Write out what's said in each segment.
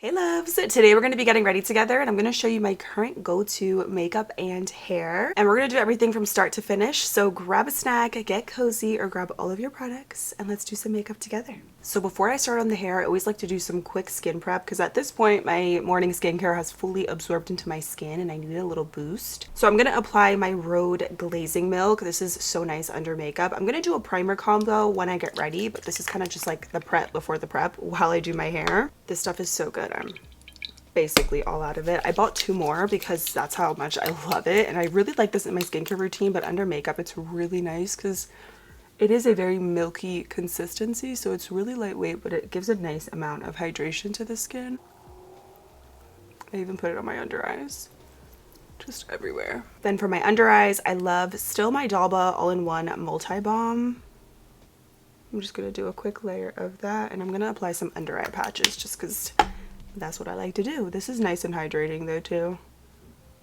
Hey loves! Today we're going to be getting ready together and I'm going to show you my current go-to makeup and hair. And we're going to do everything from start to finish. So grab a snack, get cozy, or grab all of your products and let's do some makeup together. So before I start on the hair, I always like to do some quick skin prep because at this point my morning skincare has fully absorbed into my skin and I need a little boost. So I'm going to apply my Rhode Glazing Milk. This is so nice under makeup. I'm going to do a primer combo when I get ready, but this is kind of just like the prep before the prep while I do my hair. This stuff is so good. I'm basically all out of it. I bought 2 more because that's how much I love it, and I really like this in my skincare routine, but under makeup it's really nice because it is a very milky consistency, so it's really lightweight, but it gives a nice amount of hydration to the skin. I even put it on my under eyes, just everywhere. Then for my under eyes, I love Still My Dalba All-in-One Multi Balm. I'm just gonna do a quick layer of that, and I'm gonna apply some under eye patches just because that's what I like to do. This is nice and hydrating though too.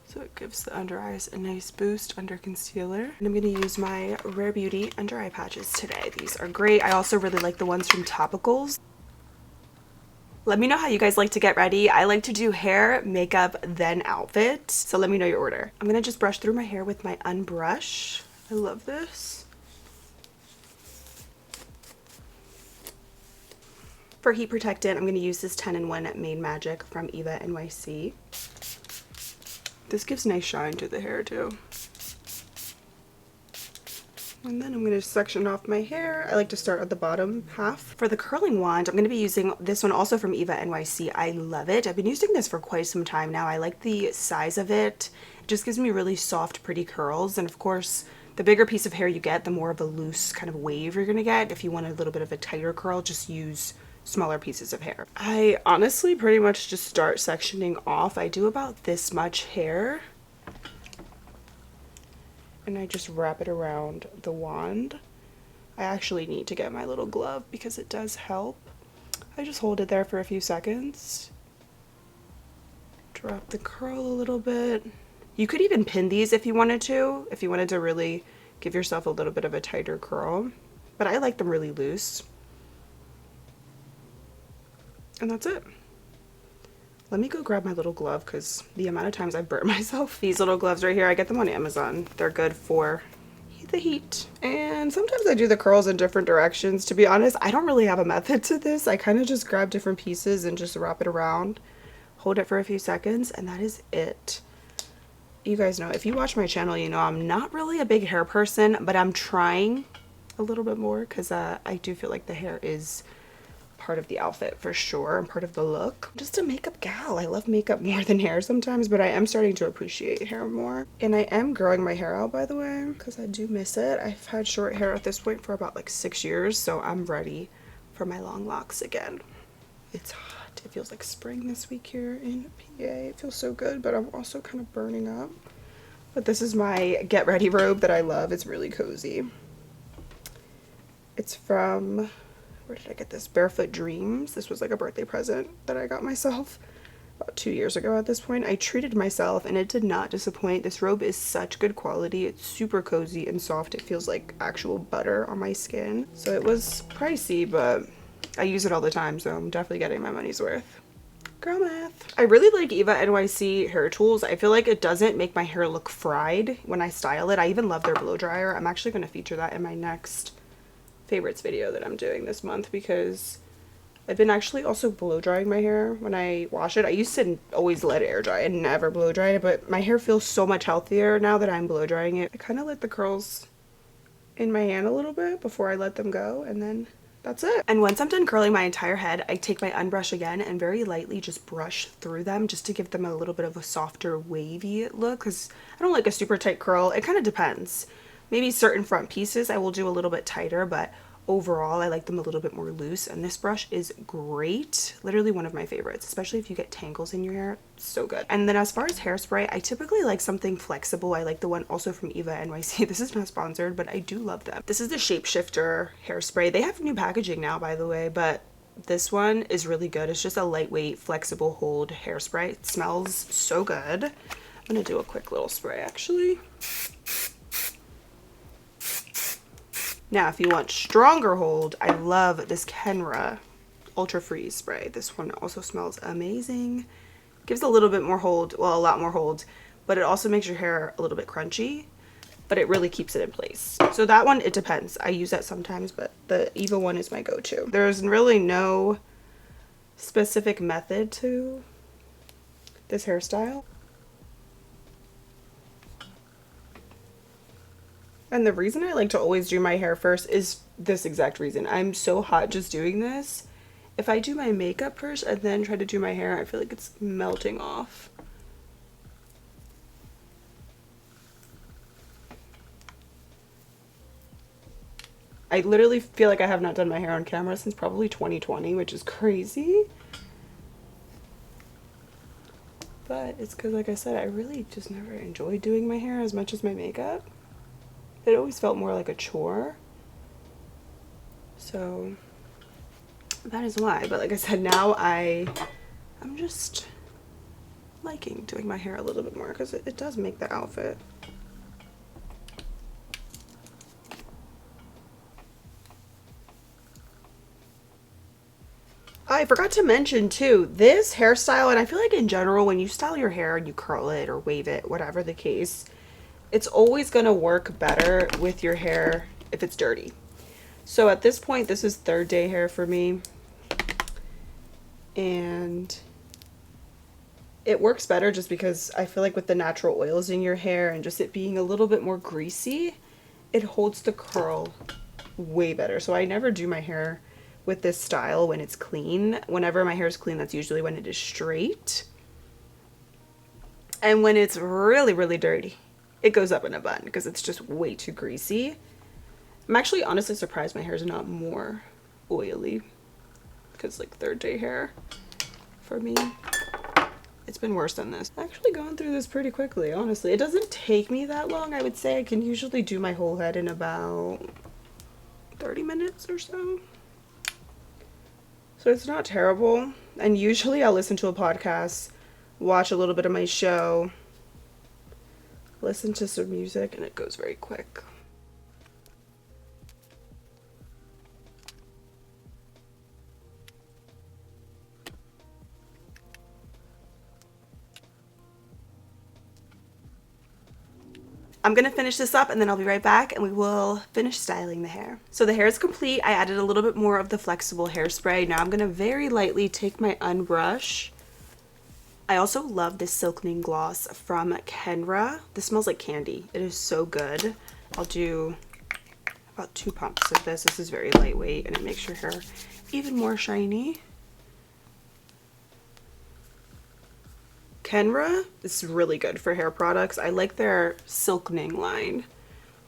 So it gives the under eyes a nice boost under concealer. And I'm going to use my Rare Beauty under eye patches today. These are great. I also really like the ones from Topicals. Let me know how you guys like to get ready. I like to do hair, makeup, then outfit. So let me know your order. I'm going to just brush through my hair with my Unbrush. I love this. For heat protectant, I'm going to use this 10-in-1 Made Magic from Eva NYC. This gives nice shine to the hair too. And then I'm going to section off my hair. I like to start at the bottom half. For the curling wand, I'm going to be using this one also from Eva NYC. I love it. I've been using this for quite some time now. I like the size of it. It just gives me really soft, pretty curls. And of course, the bigger piece of hair you get, the more of a loose kind of wave you're going to get. If you want a little bit of a tighter curl, just use smaller pieces of hair. I honestly pretty much just start sectioning off. I do about this much hair and I just wrap it around the wand. I actually need to get my little glove because it does help. I just hold it there for a few seconds. Drop the curl a little bit. You could even pin these if you wanted to really give yourself a little bit of a tighter curl, but I like them really loose. And that's it. Let me go grab my little glove because the amount of times I've burnt myself. These little gloves right here, I get them on Amazon. They're good for the heat. And sometimes I do the curls in different directions. To be honest, I don't really have a method to this. I kind of just grab different pieces and just wrap it around, hold it for a few seconds, and that is it. You guys know, if you watch my channel, you know I'm not really a big hair person, but I'm trying a little bit more because I do feel like the hair is part of the outfit for sure and part of the look. I'm just a makeup gal. I love makeup more than hair sometimes, but I am starting to appreciate hair more. And I am growing my hair out, by the way, because I do miss it. I've had short hair at this point for about like 6 years, so I'm ready for my long locks again. It's hot. It feels like spring this week here in PA. It feels so good, but I'm also kind of burning up. But this is my get ready robe that I love. It's really cozy. It's from, where did I get this? Barefoot Dreams. This was like a birthday present that I got myself about 2 years ago at this point. I treated myself and it did not disappoint. This robe is such good quality. It's super cozy and soft. It feels like actual butter on my skin. So it was pricey, but I use it all the time, so I'm definitely getting my money's worth. Girl math. I really like Eva NYC hair tools. I feel like it doesn't make my hair look fried when I style it. I even love their blow dryer. I'm actually going to feature that in my next favorites video that I'm doing this month because I've been actually also blow drying my hair when I wash it. I used to always let it air dry and never blow dry it, but my hair feels so much healthier now that I'm blow drying it. I kind of let the curls in my hand a little bit before I let them go, and then that's it. And once I'm done curling my entire head, I take my Unbrush again and very lightly just brush through them just to give them a little bit of a softer wavy look because I don't like a super tight curl. It kind of depends. Maybe certain front pieces I will do a little bit tighter, but overall I like them a little bit more loose, and this brush is great. Literally one of my favorites, especially if you get tangles in your hair. It's so good. And then as far as hairspray, I typically like something flexible. I like the one also from Eva NYC. This is not sponsored, but I do love them. This is the Shapeshifter hairspray. They have new packaging now, by the way, but this one is really good. It's just a lightweight, flexible hold hairspray. It smells so good. I'm gonna do a quick little spray actually. Now, if you want stronger hold, I love this Kenra Ultra Freeze spray. This one also smells amazing. Gives a little bit more hold, well, a lot more hold, but it also makes your hair a little bit crunchy, but it really keeps it in place. So that one, it depends. I use that sometimes, but the Eva one is my go-to. There's really no specific method to this hairstyle. And the reason I like to always do my hair first is this exact reason. I'm so hot just doing this. If I do my makeup first and then try to do my hair, I feel like it's melting off. I literally feel like I have not done my hair on camera since probably 2020, which is crazy. But it's because, like I said, I really just never enjoyed doing my hair as much as my makeup. It always felt more like a chore. So that is why. But like I said, now I'm just liking doing my hair a little bit more because it does make the outfit. I forgot to mention too, this hairstyle, and I feel like in general when you style your hair and you curl it or wave it, whatever the case, it's always going to work better with your hair if it's dirty. So at this point, this is third day hair for me, and it works better just because I feel like with the natural oils in your hair and just it being a little bit more greasy, it holds the curl way better. So I never do my hair with this style when it's clean. Whenever my hair is clean, that's usually when it is straight. And when it's really, really dirty, it goes up in a bun because it's just way too greasy. I'm actually honestly surprised my hair is not more oily because like third day hair for me, it's been worse than this. I'm actually going through this pretty quickly, honestly. It doesn't take me that long. I would say I can usually do my whole head in about 30 minutes or so. So it's not terrible. And usually I'll listen to a podcast, watch a little bit of my show, listen to some music, and it goes very quick. I'm gonna finish this up and then I'll be right back and we will finish styling the hair. So the hair is complete. I added a little bit more of the flexible hairspray. Now I'm gonna very lightly take my unbrush. I also love this silkening gloss from Kenra. This smells like candy. It is so good. I'll do about 2 pumps of this. This is very lightweight and it makes your hair even more shiny. Kenra is really good for hair products. I like their silkening line.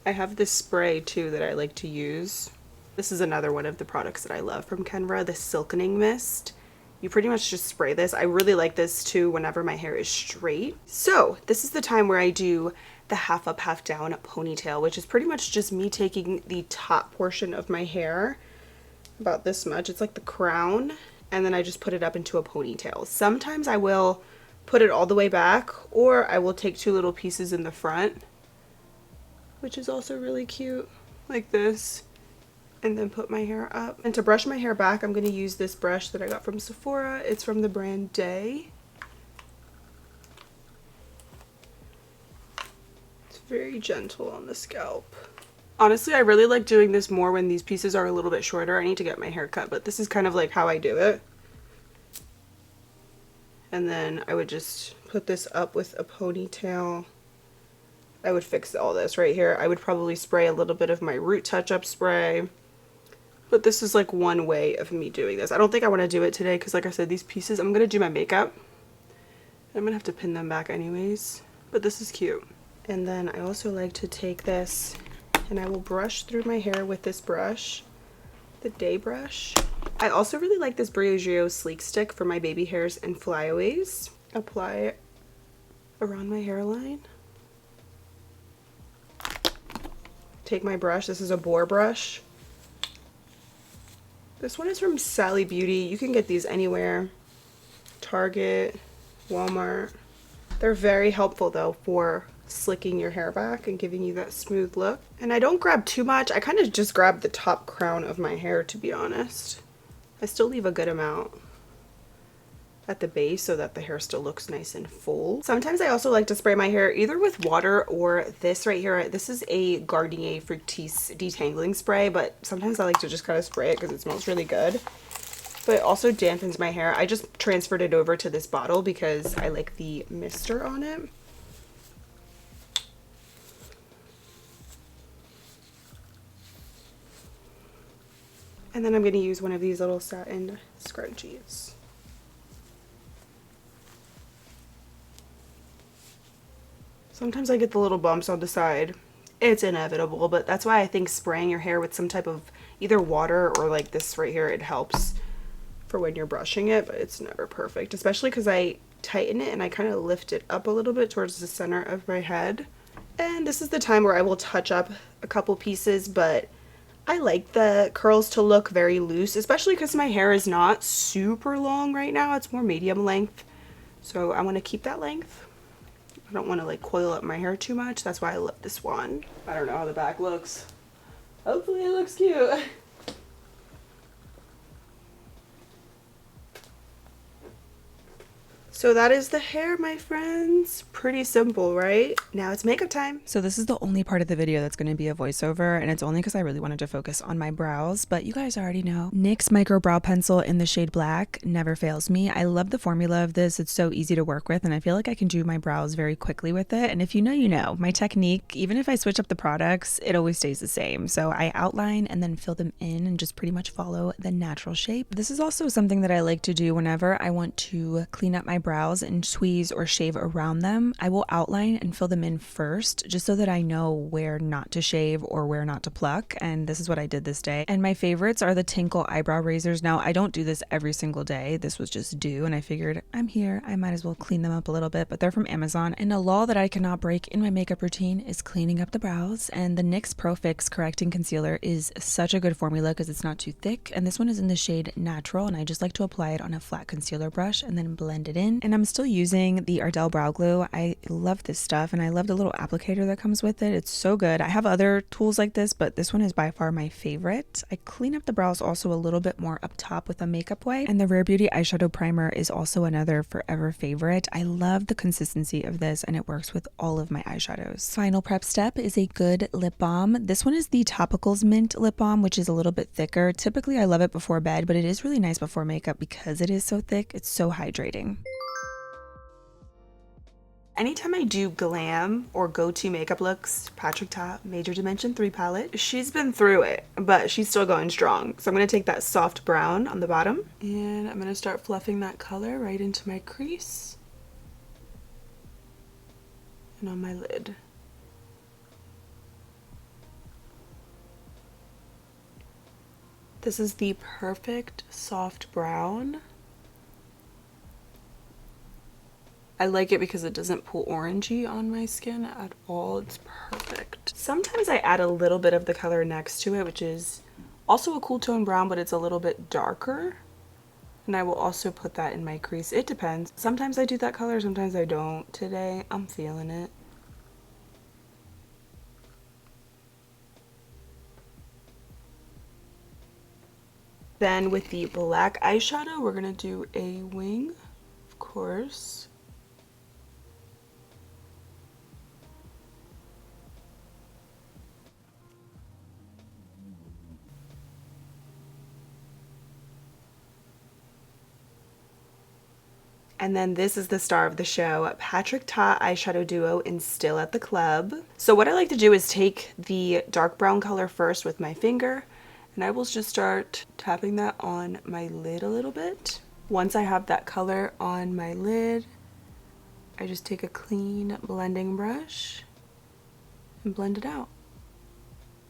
I have this spray too that I like to use. This is another one of the products that I love from Kenra, the silkening mist. You pretty much just spray this. I really like this too whenever my hair is straight. So this is the time where I do the half up, half down ponytail, which is pretty much just me taking the top portion of my hair, about this much. It's like the crown, and then I just put it up into a ponytail. Sometimes I will put it all the way back, or I will take 2 little pieces in the front, which is also really cute, like this, and then put my hair up. And to brush my hair back, I'm going to use this brush that I got from Sephora. It's from the brand Day. It's very gentle on the scalp. Honestly, I really like doing this more when these pieces are a little bit shorter. I need to get my hair cut, but this is kind of like how I do it. And then I would just put this up with a ponytail. I would fix all this right here. I would probably spray a little bit of my Root Touch-Up spray. But this is like one way of me doing this. I don't think I want to do it today because like I said, these pieces, I'm going to do my makeup. I'm going to have to pin them back anyways. But this is cute. And then I also like to take this and I will brush through my hair with this brush, the Day brush. I also really like this Briogeo Sleek Stick for my baby hairs and flyaways. Apply it around my hairline. Take my brush. This is a boar brush. This one is from Sally Beauty. You can get these anywhere. Target, Walmart. They're very helpful though for slicking your hair back and giving you that smooth look. And I don't grab too much. I kind of just grab the top crown of my hair, to be honest. I still leave a good amount at the base so that the hair still looks nice and full. Sometimes I also like to spray my hair either with water or this right here. This is a Garnier Fructis detangling spray, but sometimes I like to just kind of spray it because it smells really good. But it also dampens my hair. I just transferred it over to this bottle because I like the mister on it. And then I'm going to use one of these little satin scrunchies. Sometimes I get the little bumps on the side. It's inevitable, but that's why I think spraying your hair with some type of either water or like this right here, it helps for when you're brushing it, but it's never perfect, especially because I tighten it and I kind of lift it up a little bit towards the center of my head. And this is the time where I will touch up a couple pieces, but I like the curls to look very loose, especially because my hair is not super long right now. It's more medium length, so I want to keep that length. I don't want to like coil up my hair too much. That's why I love this one. I don't know how the back looks. Hopefully it looks cute. So that is the hair, my friends. Pretty simple, right? Now it's makeup time. So this is the only part of the video that's going to be a voiceover, and it's only because I really wanted to focus on my brows, but you guys already know. NYX Micro Brow Pencil in the shade Black never fails me. I love the formula of this. It's so easy to work with, and I feel like I can do my brows very quickly with it. And if you know, you know. My technique, even if I switch up the products, it always stays the same. So I outline and then fill them in and just pretty much follow the natural shape. This is also something that I like to do whenever I want to clean up my brows and tweeze or shave around them. I will outline and fill them in first, just so that I know where not to shave or where not to pluck, and this is what I did this day. And my favorites are the Tinkle eyebrow razors. Now, I don't do this every single day. This was just due, and I figured I'm here, I might as well clean them up a little bit, but they're from Amazon. And a law that I cannot break in my makeup routine is cleaning up the brows, and the NYX Pro Fix Correcting Concealer is such a good formula because it's not too thick, and this one is in the shade Natural, and I just like to apply it on a flat concealer brush and then blend it in. And I'm still using the Ardell Brow Glue. I love this stuff, and I love the little applicator that comes with it. It's so good. I have other tools like this, but this one is by far my favorite. I clean up the brows also a little bit more up top with a makeup wipe, and the Rare Beauty eyeshadow primer is also another forever favorite. I love the consistency of this, and it works with all of my eyeshadows. Final prep step is a good lip balm. This one is the Topicals Mint lip balm, which is a little bit thicker. Typically I love it before bed, but it is really nice before makeup because it is so thick. It's so hydrating. Anytime I do glam or go-to makeup looks, Patrick Ta Major Dimension 3 palette, she's been through it, but she's still going strong. So I'm going to take that soft brown on the bottom, and I'm going to start fluffing that color right into my crease and on my lid. This is the perfect soft brown. I like it because it doesn't pull orangey on my skin at all. It's perfect. Sometimes I add a little bit of the color next to it, which is also a cool tone brown, but it's a little bit darker. And I will also put that in my crease. It depends. Sometimes I do that color, sometimes I don't. Today, I'm feeling it. Then with the black eyeshadow, we're gonna do a wing, of course. And then this is the star of the show, Patrick Ta eyeshadow duo in Still at the Club. So what I like to do is take the dark brown color first with my finger, and I will just start tapping that on my lid a little bit. Once I have that color on my lid, I just take a clean blending brush and blend it out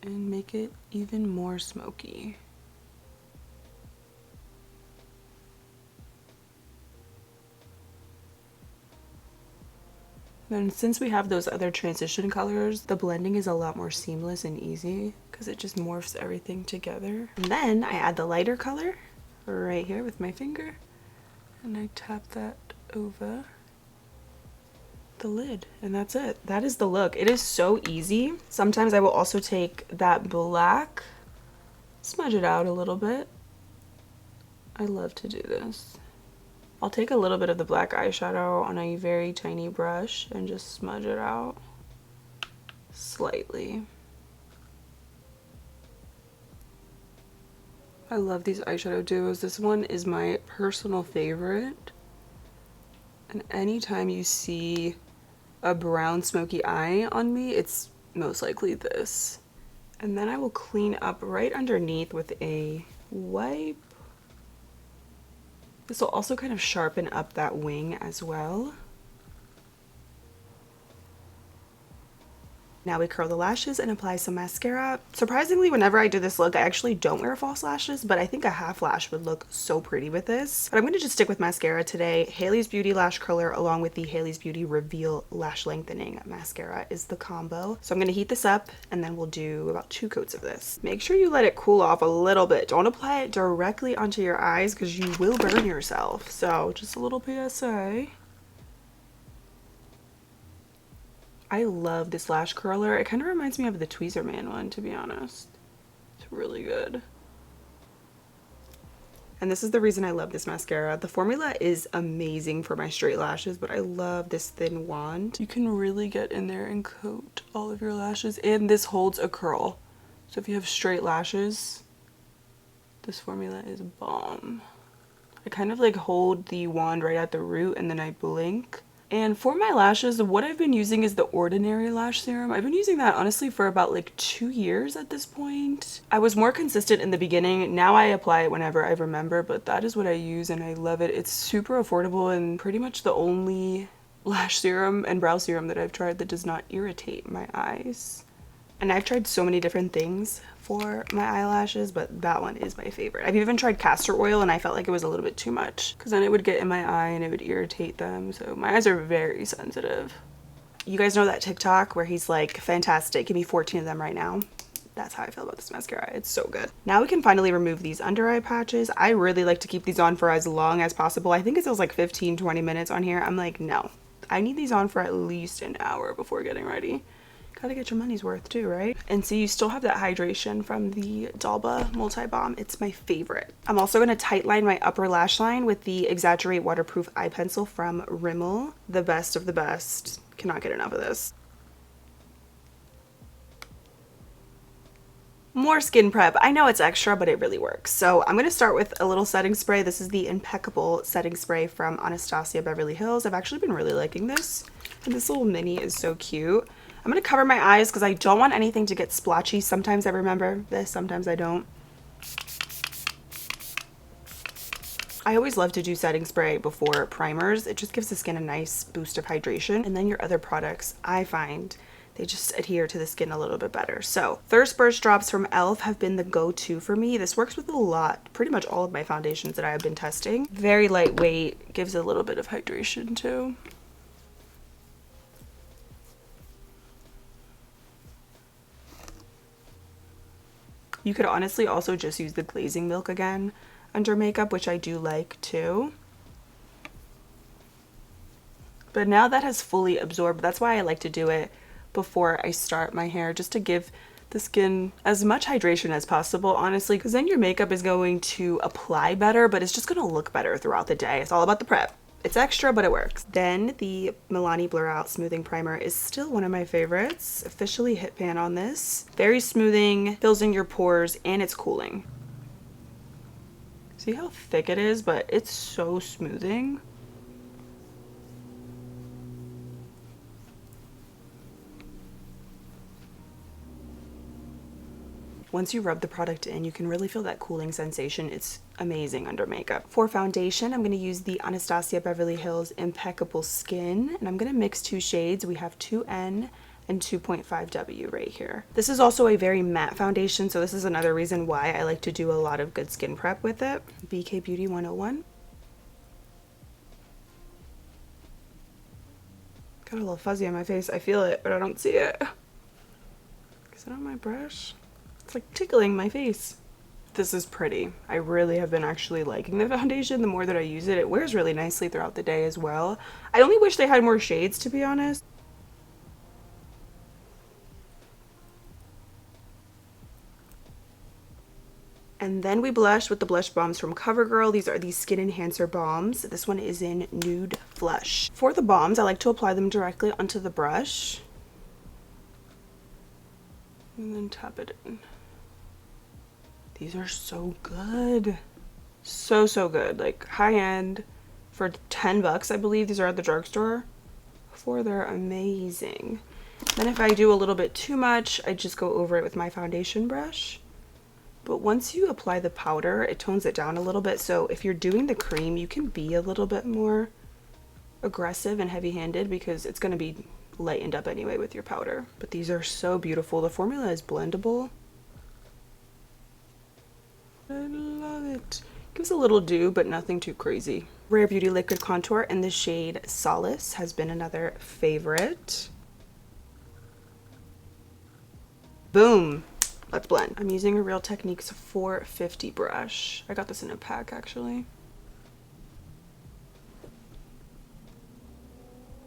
and make it even more smoky. Then since we have those other transition colors, the blending is a lot more seamless and easy because it just morphs everything together. And then I add the lighter color right here with my finger, and I tap that over the lid, and that's it. That is the look. It is so easy. Sometimes I will also take that black, smudge it out a little bit, I love to do this. I'll take a little bit of the black eyeshadow on a very tiny brush and just smudge it out slightly. I love these eyeshadow duos. This one is my personal favorite. And anytime you see a brown smoky eye on me, it's most likely this. And then I will clean up right underneath with a wipe. This will also kind of sharpen up that wing as well. Now we curl the lashes and apply some mascara. Surprisingly, whenever I do this look, I actually don't wear false lashes, but I think a half lash would look so pretty with this. But I'm gonna just stick with mascara today. Haley's Beauty Lash Curler along with the Haley's Beauty Reveal Lash Lengthening Mascara is the combo. So I'm gonna heat this up and then we'll do about 2 coats of this. Make sure you let it cool off a little bit. Don't apply it directly onto your eyes because you will burn yourself. So just a little PSA. I love this lash curler. It kind of reminds me of the Tweezerman one, to be honest. It's really good. And this is the reason I love this mascara. The formula is amazing for my straight lashes, but I love this thin wand. You can really get in there and coat all of your lashes, and this holds a curl. So if you have straight lashes, this formula is bomb. I kind of like hold the wand right at the root and then I blink. And for my lashes, what I've been using is the Ordinary Lash Serum. I've been using that honestly for about like 2 years at this point. I was more consistent in the beginning. Now I apply it whenever I remember, but that is what I use and I love it. It's super affordable and pretty much the only lash serum and brow serum that I've tried that does not irritate my eyes. And I've tried so many different things for my eyelashes, but that one is my favorite. I've even tried castor oil and I felt like it was a little bit too much because then it would get in my eye and it would irritate them. So my eyes are very sensitive. You guys know that TikTok where he's like, fantastic, give me 14 of them right now. That's how I feel about this mascara. It's so good. Now we can finally remove these under eye patches. I really like to keep these on for as long as possible. I think it says like 15-20 minutes on here. I'm like, no, I need these on for at least an hour before getting ready. Gotta get your money's worth too, right? And see, you still have that hydration from the Dalba Multi-Balm. It's my favorite. I'm also gonna tightline my upper lash line with the Exaggerate Waterproof Eye Pencil from Rimmel. The best of the best. Cannot get enough of this. More skin prep. I know it's extra, but it really works. So I'm going to start with a little setting spray. This is the Impeccable setting spray from Anastasia Beverly Hills. I've actually been really liking this. And this little mini is so cute. I'm going to cover my eyes because I don't want anything to get splotchy. Sometimes I remember this, sometimes I don't. I always love to do setting spray before primers. It just gives the skin a nice boost of hydration. And then your other products, I find, they just adhere to the skin a little bit better. So Thirst Burst drops from e.l.f. have been the go-to for me. This works with a lot, pretty much all of my foundations that I have been testing. Very lightweight, gives a little bit of hydration too. You could honestly also just use the glazing milk again under makeup, which I do like too. But now that has fully absorbed, that's why I like to do it before I start my hair, just to give the skin as much hydration as possible, honestly, because then your makeup is going to apply better, but it's just going to look better throughout the day. It's all about the prep. It's extra, but it works. Then the Milani Blur Out Smoothing Primer is still one of my favorites. Officially hit pan on this. Very smoothing, fills in your pores, and it's cooling. See how thick it is, but it's so smoothing. Once you rub the product in, you can really feel that cooling sensation. It's amazing under makeup. For foundation, I'm going to use the Anastasia Beverly Hills Impeccable Skin, and I'm going to mix 2 shades. We have 2N and 2.5W right here. This is also a very matte foundation, so this is another reason why I like to do a lot of good skin prep with it. BK Beauty 101. Got a little fuzzy on my face. I feel it, but I don't see it. Is it on my brush? It's like tickling my face. This is pretty. I really have been actually liking the foundation the more that I use it. It wears really nicely throughout the day as well. I only wish they had more shades, to be honest. And then we blush with the blush bombs from CoverGirl. These are the Skin Enhancer Bombs. This one is in Nude Flush. For the bombs, I like to apply them directly onto the brush. And then tap it in. These are so good. So, so good. Like high end for 10 bucks, I believe. These are at the drugstore. They're amazing. Then if I do a little bit too much, I just go over it with my foundation brush. But once you apply the powder, it tones it down a little bit. So if you're doing the cream, you can be a little bit more aggressive and heavy-handed because it's going to be lightened up anyway with your powder. But these are so beautiful. The formula is blendable. I love it. Gives a little dew, but nothing too crazy. Rare Beauty Liquid Contour in the shade Solace has been another favorite. Boom. Let's blend. I'm using a Real Techniques 450 brush. I got this in a pack actually.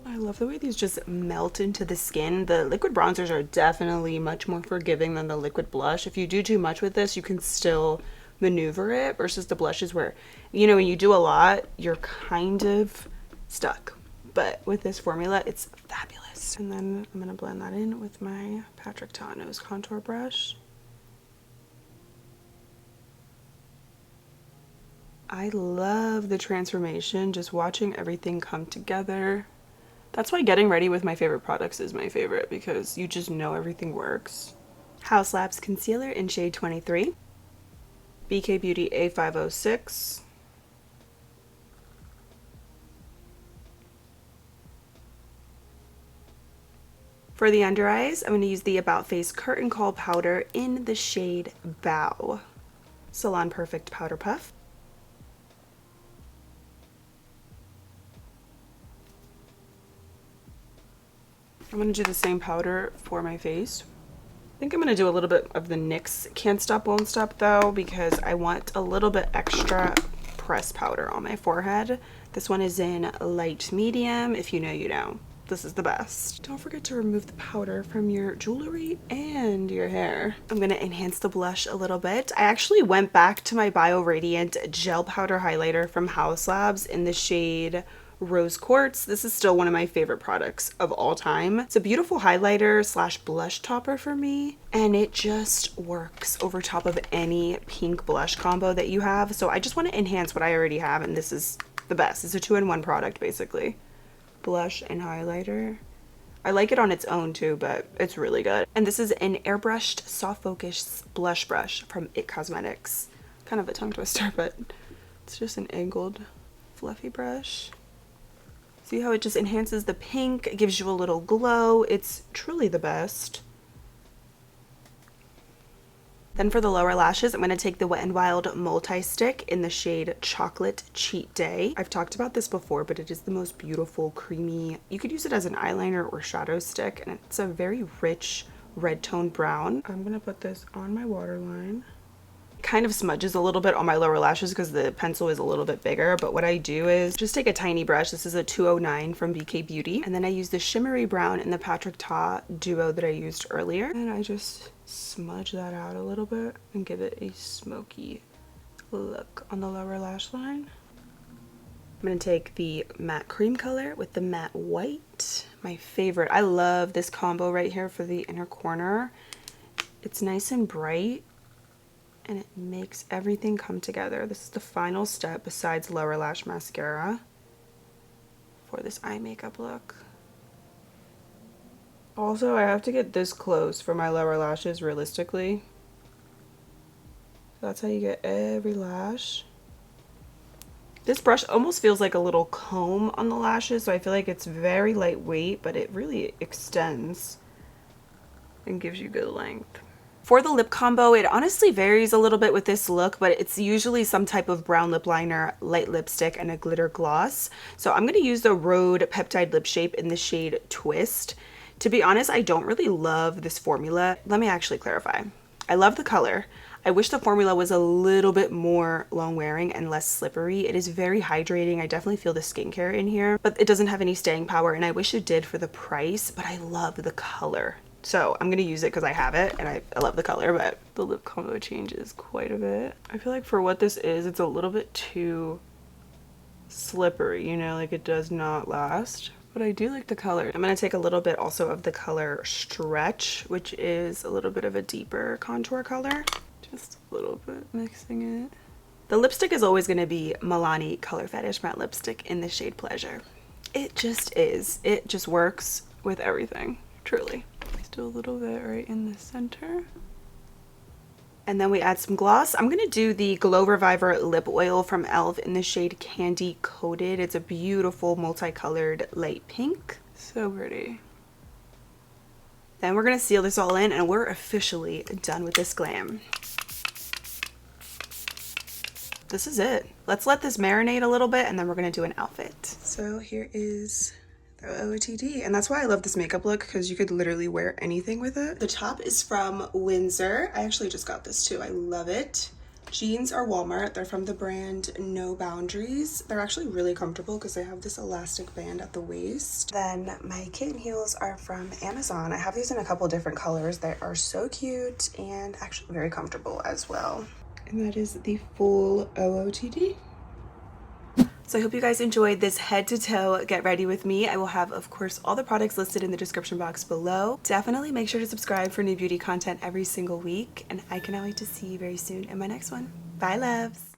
I love the way these just melt into the skin. The liquid bronzers are definitely much more forgiving than the liquid blush. If you do too much with this, you can still maneuver it versus the blushes where, you know, when you do a lot, you're kind of stuck. But with this formula, it's fabulous. And then I'm gonna blend that in with my Patrick Ta Nose contour brush. I love the transformation, just watching everything come together. That's why getting ready with my favorite products is my favorite, because you just know everything works. House Labs Concealer in shade 23. BK Beauty A506. For the under eyes, I'm going to use the About Face Curtain Call Powder in the shade Bow. Salon Perfect Powder Puff. I'm going to do the same powder for my face. I think I'm going to do a little bit of the NYX Can't Stop Won't Stop though, because I want a little bit extra press powder on my forehead. This one is in light medium. If you know, you know. This is the best. Don't forget to remove the powder from your jewelry and your hair. I'm going to enhance the blush a little bit. I actually went back to my Bio Radiant Gel Powder Highlighter from House Labs in the shade Rose Quartz. This is still one of my favorite products of all time. It's a beautiful highlighter slash blush topper for me, and it just works over top of any pink blush combo that you have. So I just want to enhance what I already have, and this is the best. It's a 2-in-1 product basically. Blush and highlighter. I like it on its own too, but it's really good. And this is an airbrushed soft focus blush brush from It Cosmetics. Kind of a tongue twister, but it's just an angled fluffy brush. See how it just enhances the pink, it gives you a little glow. It's truly the best. Then for the lower lashes, I'm going to take the Wet n Wild Multi-Stick in the shade Chocolate Cheat Day. I've talked about this before, but it is the most beautiful, creamy, you could use it as an eyeliner or shadow stick, and it's a very rich red tone brown. I'm going to put this on my waterline. Kind of smudges a little bit on my lower lashes because the pencil is a little bit bigger, but what I do is just take a tiny brush. This is a 209 from BK Beauty, and then I use the shimmery brown in the Patrick Ta duo that I used earlier, and I just smudge that out a little bit and give it a smoky look on the lower lash line. I'm going to take the matte cream color with the matte white, my favorite. I love this combo right here for the inner corner. It's nice and bright, and it makes everything come together. This is the final step besides lower lash mascara for this eye makeup look. Also, I have to get this close for my lower lashes realistically. That's how you get every lash. This brush almost feels like a little comb on the lashes, so I feel like it's very lightweight, but it really extends and gives you good length. For the lip combo, it honestly varies a little bit with this look, but it's usually some type of brown lip liner, light lipstick, and a glitter gloss. So I'm going to use the Rhode Peptide Lip Shape in the shade Twist. To be honest, I don't really love this formula. Let me actually clarify. I love the color. I wish the formula was a little bit more long wearing and less slippery. It is very hydrating. I definitely feel the skincare in here, but it doesn't have any staying power, and I wish it did for the price, but I love the color. So I'm gonna use it because I have it and I love the color, but the lip combo changes quite a bit. I feel like for what this is, it's a little bit too slippery, you know, like it does not last. But I do like the color. I'm gonna take a little bit also of the color Stretch, which is a little bit of a deeper contour color. Just a little bit, mixing it. The lipstick is always gonna be Milani Color Fetish Matte Lipstick in the shade Pleasure. It just is. It just works with everything, truly. Just do a little bit right in the center. And then we add some gloss. I'm gonna do the Glow Reviver Lip Oil from e.l.f. in the shade Candy Coated. It's a beautiful multicolored light pink. So pretty. Then we're gonna seal this all in and we're officially done with this glam. This is it. Let's let this marinate a little bit and then we're gonna do an outfit. So here is the OOTD, and that's why I love this makeup look, because you could literally wear anything with it. The top is from Windsor. I actually just got this too. I love it. Jeans are Walmart. They're from the brand No Boundaries. They're actually really comfortable because they have this elastic band at the waist. Then my kitten heels are from Amazon. I have these in a couple different colors. They are so cute and actually very comfortable as well. And that is the full OOTD. So I hope you guys enjoyed this head to toe get ready with me. I will have, of course, all the products listed in the description box below. Definitely make sure to subscribe for new beauty content every single week, and I cannot wait to see you very soon in my next one. Bye, loves.